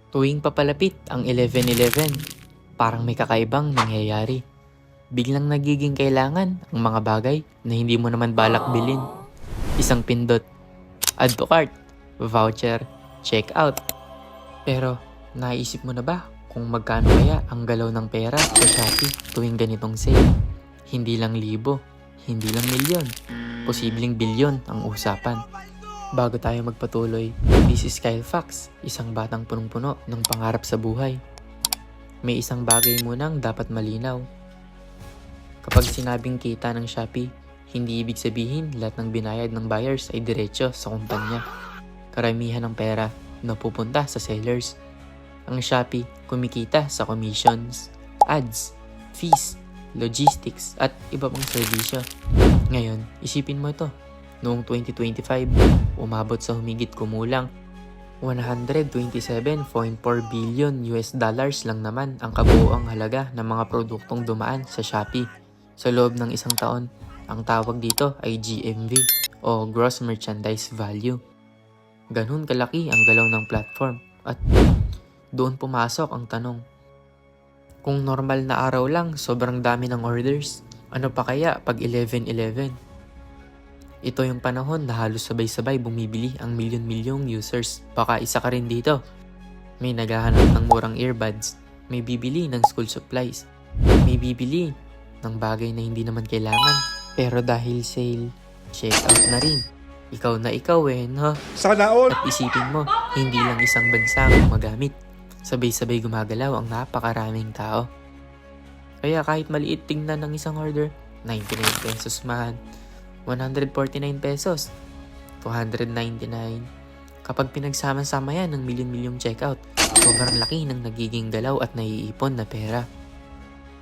Tuwing papalapit ang 11/11, parang may kakaibang nangyayari. Biglang nagiging kailangan ang mga bagay na hindi mo naman balak bilhin. Isang pindot, add to cart, voucher, checkout. Pero naisip mo na ba kung magkano kaya ang galaw ng pera sa Shopee tuwing ganitong sale? Hindi lang libo, hindi lang milyon, posibleng bilyon ang usapan. Bago tayo magpatuloy, this is Kyle Fox, isang batang punong-puno ng pangarap sa buhay. May isang bagay munang dapat malinaw. Kapag sinabing kita ng Shopee, hindi ibig sabihin lahat ng binayad ng buyers ay diretso sa kumpanya. Karamihan ng pera na pupunta sa sellers. Ang Shopee kumikita sa commissions, ads, fees, logistics at iba pang serbisyo. Ngayon, isipin mo ito. Noong 2025, umabot sa humigit kumulang $127.4 billion lang naman ang kabuuang halaga ng mga produktong dumaan sa Shopee. Sa loob ng isang taon, ang tawag dito ay GMV o Gross Merchandise Value. Ganun kalaki ang galaw ng platform at doon pumasok ang tanong. Kung normal na araw lang, sobrang dami ng orders. Ano pa kaya pag 11/11? Ito yung panahon na halos sabay-sabay bumibili ang milyon-milyong users. Baka isa ka rin dito. May naghahanap ng murang earbuds, may bibili ng school supplies, may bibili ng bagay na hindi naman kailangan. Pero dahil sale, check out na rin. Ikaw na ikaw no? Sana all! At isipin mo, hindi lang isang bansa ang magamit. Sabay-sabay gumagalaw ang napakaraming tao. Kaya kahit maliit tingnan ng isang order, 99 pesos man, 149 pesos, 299. Kapag pinagsama-sama yan ng milyon-milyong checkout, sobrang laki ng nagiging galaw at naiipon na pera.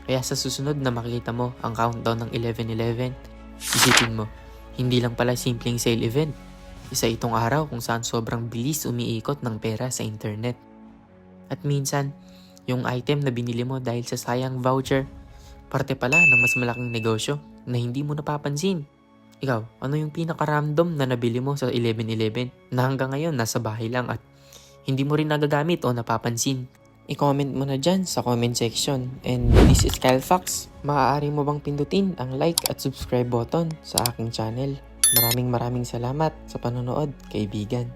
Kaya sa susunod na makita mo ang countdown ng 11/11, isipin mo, hindi lang pala simpleng sale event. Isa itong araw kung saan sobrang bilis umiikot ng pera sa internet. At minsan, yung item na binili mo dahil sa sayang voucher, parte pala ng mas malaking negosyo na hindi mo napapansin. Ikaw, ano yung pinaka-random na nabili mo sa 11/11 na hanggang ngayon nasa bahay lang at hindi mo rin nagagamit o napapansin? I-comment mo na dyan sa comment section. And this is Kyle Fox. Maaari mo bang pindutin ang like at subscribe button sa aking channel? Maraming salamat sa panonood, kaibigan.